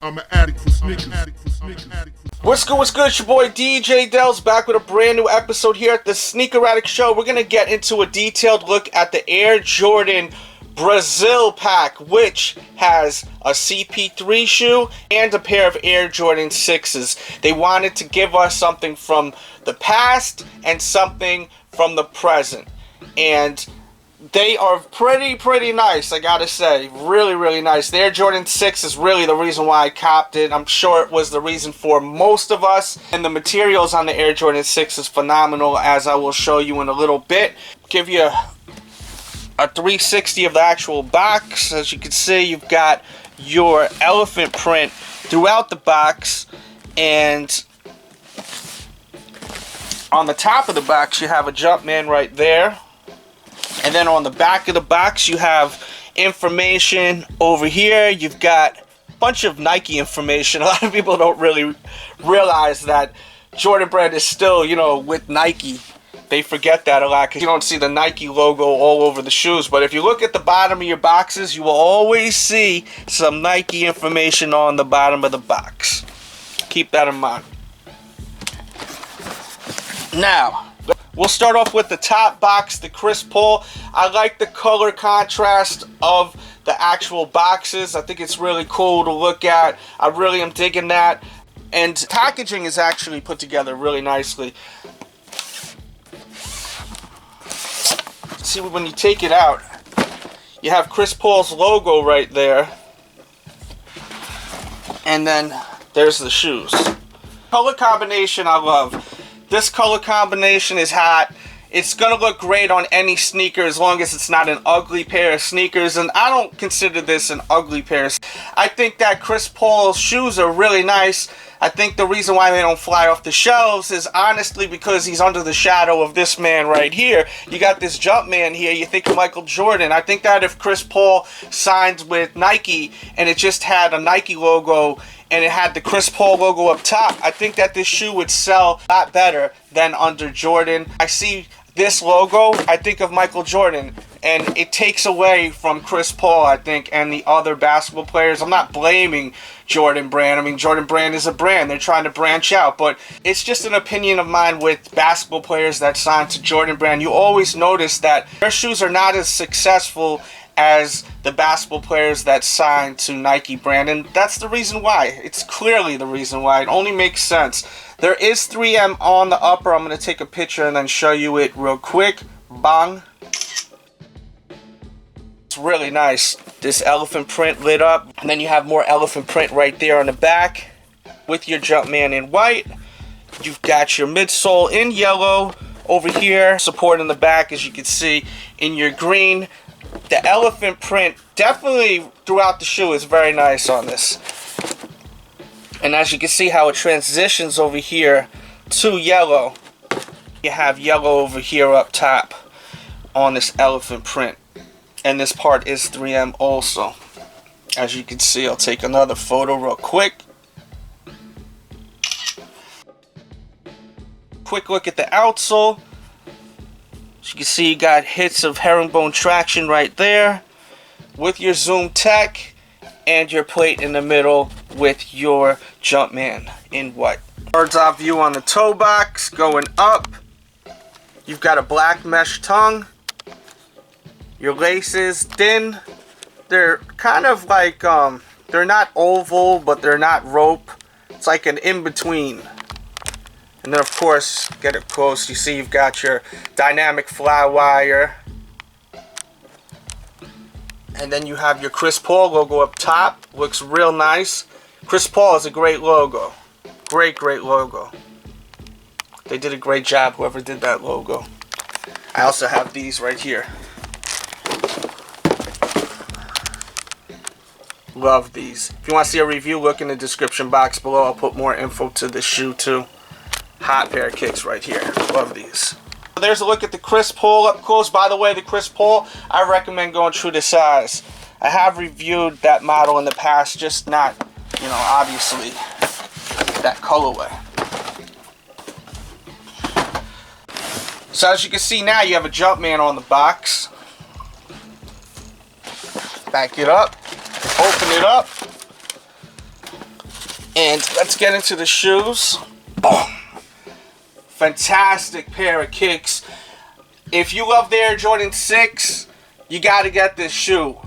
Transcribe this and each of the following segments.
I'm an addict for sneakers. What's good? It's your boy DJ DELZ back with a brand new episode here at the Sneaker Addict Show. We're going to get into a detailed look at the Air Jordan Brazil pack, which has a cp3 shoe and a pair of Air Jordan 6s. They wanted to give us something from the past and something from the present. And they are pretty nice, I gotta say. Really nice. The Air Jordan 6 is really the reason why I copped it. I'm sure it was the reason for most of us. And the materials on the Air Jordan 6 is phenomenal, as I will show you in a little bit. Give you a 360 of the actual box. As you can see, you've got your elephant print throughout the box. And on the top of the box, you have a Jumpman right there. And then on the back of the box, you have information over here. You've got a bunch of Nike information. A lot of people don't really realize that Jordan Brand is still, with Nike. They forget that a lot because you don't see the Nike logo all over the shoes. But if you look at the bottom of your boxes, you will always see some Nike information on the bottom of the box. Keep that in mind. Now, we'll start off with the top box, the Chris Paul. I like the color contrast of the actual boxes. I think it's really cool to look at. I really am digging that. And packaging is actually put together really nicely. See, when you take it out, you have Chris Paul's logo right there. And then there's the shoes. Color combination I love. This color combination is hot. It's going to look great on any sneaker as long as it's not an ugly pair of sneakers. And I don't consider this an ugly pair. I think that Chris Paul's shoes are really nice. I think the reason why they don't fly off the shelves is honestly because he's under the shadow of this man right here. You got this Jumpman here. You think of Michael Jordan. I think that if Chris Paul signed with Nike and it just had a Nike logo and it had the Chris Paul logo up top, I think that this shoe would sell a lot better than under Jordan. I see this logo, I think of Michael Jordan, and it takes away from Chris Paul, I think, and the other basketball players. I'm not blaming Jordan Brand. I mean, Jordan Brand is a brand. They're trying to branch out, but it's just an opinion of mine with basketball players that sign to Jordan Brand. You always notice that their shoes are not as successful as the basketball players that sign to Nike Brand, and that's the reason why. It's clearly the reason why. It only makes sense. There is 3M on the upper. I'm going to take a picture and then show you it real quick. Bang. It's really nice. This elephant print lit up, and then you have more elephant print right there on the back with your Jumpman in white. You've got your midsole in yellow over here, supporting the back, as you can see, in your green. The elephant print definitely throughout the shoe is very nice on this. And as you can see how it transitions over here to yellow. You have yellow over here up top on this elephant print. And this part is 3M also. As you can see, I'll take another photo real quick. Quick look at the outsole. As you can see, you got hits of herringbone traction right there with your Zoom Tech and your plate in the middle with your Jumpman in white. Bird's eye view on the toe box going up. You've got a black mesh tongue. Your laces thin. They're kind of like, they're not oval, but they're not rope. It's like an in-between. And then, of course, get it close. You see you've got your dynamic fly wire. And then you have your Chris Paul logo up top. Looks real nice. Chris Paul is a great logo. Great logo. They did a great job, whoever did that logo. I also have these right here. Love these. If you want to see a review, look in the description box below. I'll put more info to this shoe too. Hot pair of kicks right here. Love these. There's a look at the Chris Paul up close. By the way, the Chris Paul, I recommend going true to size. I have reviewed that model in the past, just not, obviously, that colorway. So as you can see now, you have a Jumpman on the box. Back it up. Open it up. And let's get into the shoes. Oh, fantastic pair of kicks. If you love the Air Jordan 6, you got to get this shoe.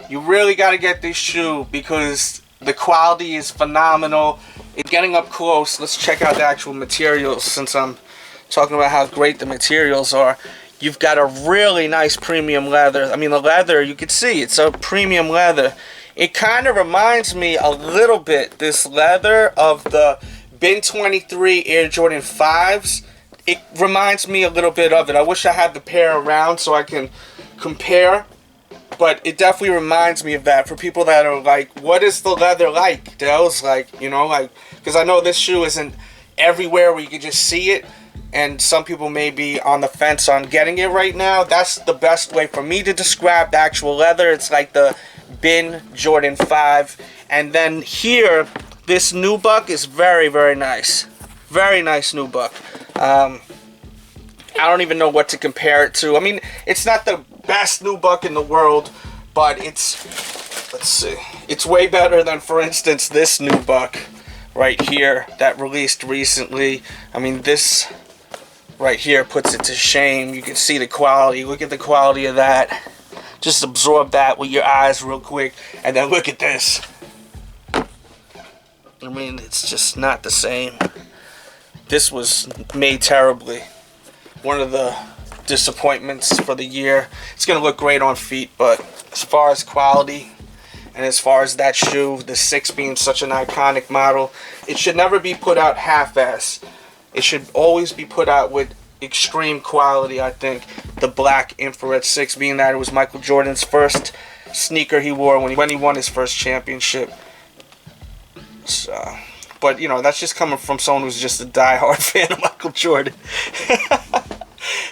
You really got to get this shoe because the quality is phenomenal. It's getting up close. Let's check out the actual materials since I'm talking about how great the materials are. You've got a really nice premium leather. I mean, the leather, you can see, it's a premium leather. It kind of reminds me a little bit, this leather, of the Bin 23 Air Jordan 5s. It reminds me a little bit of it. I wish I had the pair around so I can compare. But it definitely reminds me of that for people that are like, what is the leather like? DELZ, like, you know, like, because I know this shoe isn't everywhere where you can just see it. And some people may be on the fence on getting it right now. That's the best way for me to describe the actual leather. It's like the Bin Jordan 5. And then here, this nubuck is very, very nice. Very nice nubuck. I don't even know what to compare it to. I mean, it's not the best nubuck in the world, but it's, let's see, it's way better than, for instance, this nubuck right here that released recently. I mean, this right here puts it to shame. You can see the quality. Look at the quality of that. Just absorb that with your eyes real quick, and then look at this. I mean, it's just not the same. This was made terribly. One of the disappointments for the year. It's going to look great on feet, but as far as quality and as far as that shoe, the 6 being such an iconic model, it should never be put out half-ass. It should always be put out with extreme quality, I think. The black infrared 6 being that it was Michael Jordan's first sneaker he wore when he won his first championship. So, but, you know, that's just coming from someone who's just a die-hard fan of Michael Jordan.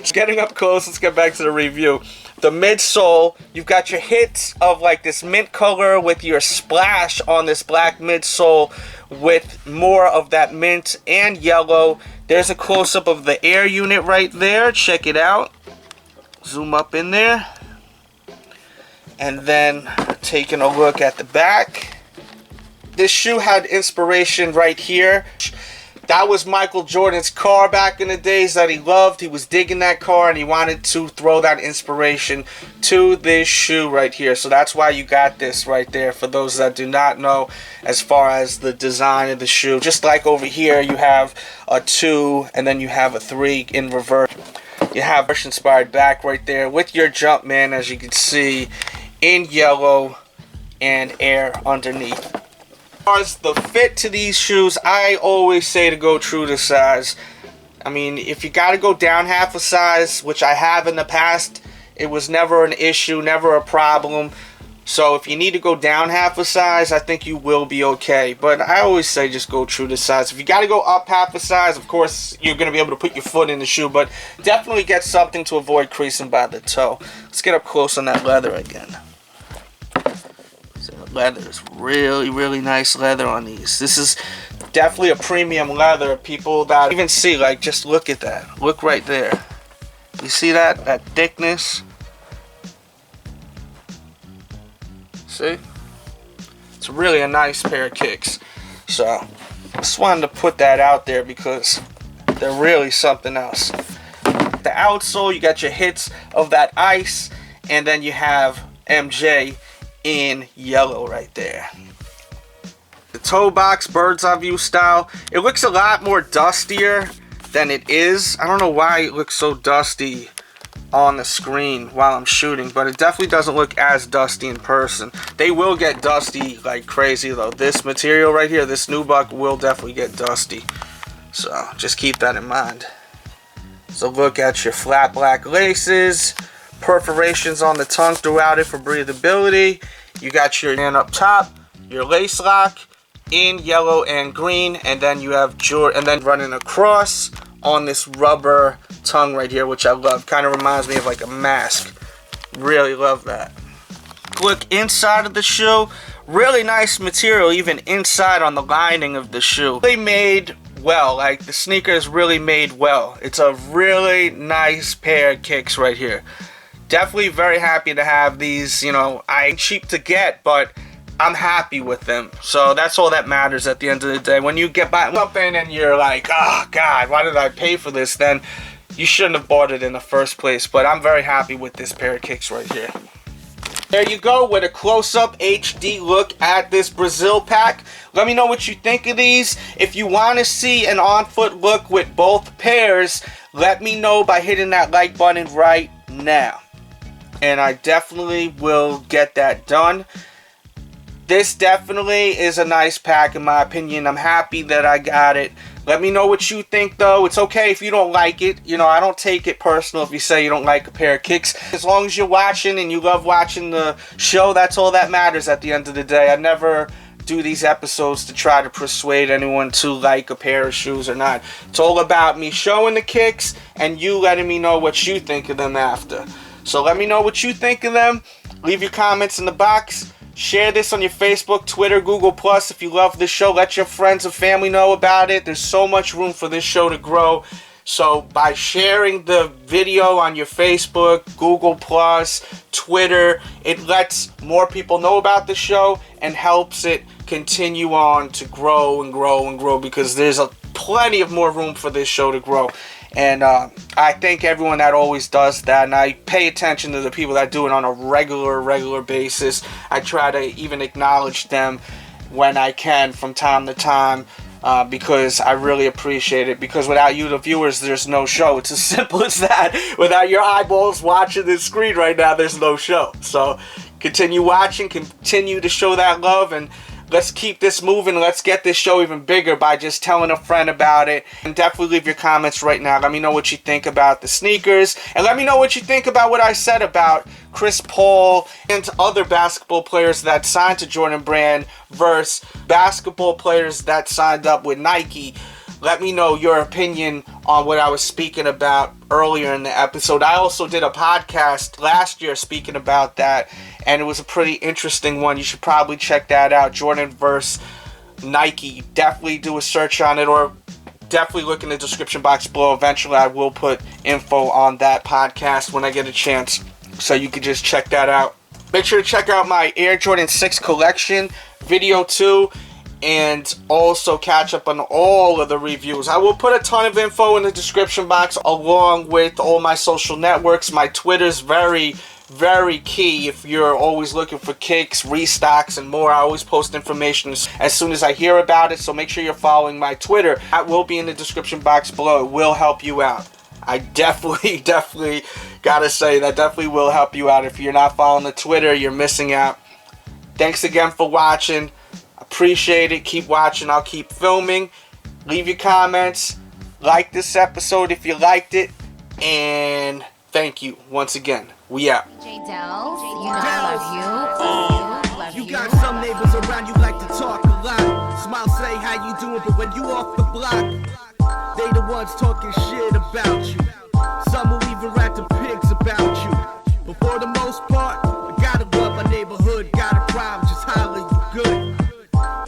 It's getting up close. Let's get back to the review. The midsole, you've got your hits of like this mint color with your splash on this black midsole with more of that mint and yellow. There's a close-up of the air unit right there. Check it out. Zoom up in there. And then taking a look at the back. This shoe had inspiration right here. That was Michael Jordan's car back in the days that he loved. He was digging that car and he wanted to throw that inspiration to this shoe right here. So that's why you got this right there for those that do not know as far as the design of the shoe. Just like over here you have a 2 and then you have a 3 in reverse. You have inspired back right there with your Jumpman, as you can see, in yellow and air underneath. As far as the fit to these shoes, I always say to go true to size. I mean, if you got to go down half a size, which I have in the past, it was never an issue, never a problem. So if you need to go down half a size, I think you will be okay. But I always say just go true to size. If you got to go up half a size, of course, you're going to be able to put your foot in the shoe. But definitely get something to avoid creasing by the toe. Let's get up close on that leather again. Leather is really, really nice leather on these. This is definitely a premium leather. People that even see, like, just look at that. Look right there. You see that? That thickness? See? It's really a nice pair of kicks. So, I just wanted to put that out there because they're really something else. The outsole, you got your hits of that ice, and then you have MJ in yellow right there. The toe box, bird's eye view style. It looks a lot more dustier than it is. I don't know why it looks so dusty on the screen while I'm shooting, but it definitely doesn't look as dusty in person. They will get dusty like crazy though. This material right here, this nubuck, will definitely get dusty. So just keep that in mind. So look at your flat black laces. Perforations on the tongue throughout it for breathability. You got your hand up top, your lace lock in yellow and green, and then you have and then running across on this rubber tongue right here, which I love. Kind of reminds me of like a mask. Really love that. Look inside of the shoe. Really nice material even inside on the lining of the shoe. Really made well. Like the sneaker is really made well. It's a really nice pair of kicks right here. Definitely very happy to have these. You know, I ain't cheap to get, but I'm happy with them. So that's all that matters at the end of the day. When you get back something and you're like, oh God, why did I pay for this? Then you shouldn't have bought it in the first place. But I'm very happy with this pair of kicks right here. There you go, with a close-up HD look at this Brazil pack. Let me know what you think of these. If you want to see an on-foot look with both pairs, let me know by hitting that like button right now. And I definitely will get that done. This definitely is a nice pack in my opinion. I'm happy that I got it. Let me know what you think though. It's okay if you don't like it. You know, I don't take it personal if you say you don't like a pair of kicks. As long as you're watching and you love watching the show, that's all that matters at the end of the day. I never do these episodes to try to persuade anyone to like a pair of shoes or not. It's all about me showing the kicks and you letting me know what you think of them after. So let me know what you think of them. Leave your comments in the box. Share this on your Facebook, Twitter, Google+. If you love this show, let your friends and family know about it. There's so much room for this show to grow. So by sharing the video on your Facebook, Google+, Twitter, it lets more people know about the show and helps it continue on to grow and grow and grow, because there's plenty of more room for this show to grow. And I thank everyone that always does that, and I pay attention to the people that do it on a regular basis. I try to even acknowledge them when I can from time to time, because I really appreciate it. Because without you, the viewers, there's no show. It's as simple as that. Without your eyeballs watching this screen right now, there's no show. So continue watching, continue to show that love, and let's keep this moving. Let's get this show even bigger by just telling a friend about it. And definitely leave your comments right now. Let me know what you think about the sneakers. And let me know what you think about what I said about Chris Paul and other basketball players that signed to Jordan Brand versus basketball players that signed up with Nike. Let me know your opinion on what I was speaking about earlier in the episode. I also did a podcast last year speaking about that, and it was a pretty interesting one. You should probably check that out. Jordan versus Nike. Definitely do a search on it, or definitely look in the description box below. Eventually I will put info on that podcast when I get a chance, so you can just check that out. Make sure to check out my Air Jordan 6 collection video too, and also catch up on all of the reviews. I will put a ton of info in the description box, along with all my social networks. My Twitter's very key if you're always looking for kicks, restocks, and more. I always post information as soon as I hear about it, so make sure you're following my Twitter. That will be in the description box below. It will help you out. I definitely gotta say that definitely will help you out. If you're not following the Twitter, you're missing out. Thanks again for watching. Appreciate it. Keep watching. I'll keep filming. Leave your comments. Like this episode if you liked it. And thank you once again. We out. DELZ, you know I love you. You got some neighbors around you like to talk a lot. Smile, say how you doing, but when you off the block, they the ones talking shit about you. Some will even rap the pigs about you. But for the most part, I gotta love my neighborhood. Got a problem, just holler you good.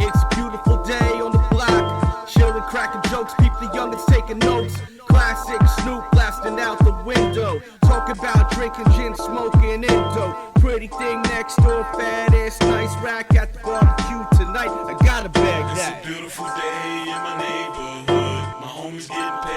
It's a beautiful day on the block. Chillin', cracking jokes, peep the youngins taking notes. Classic Snoop blasting out the window. Talk about drinking gin, smoking Indo. Pretty thing next door, fat ass, nice rack at the barbecue tonight. I gotta bag that. It's a beautiful day in my neighborhood. My homies getting paid.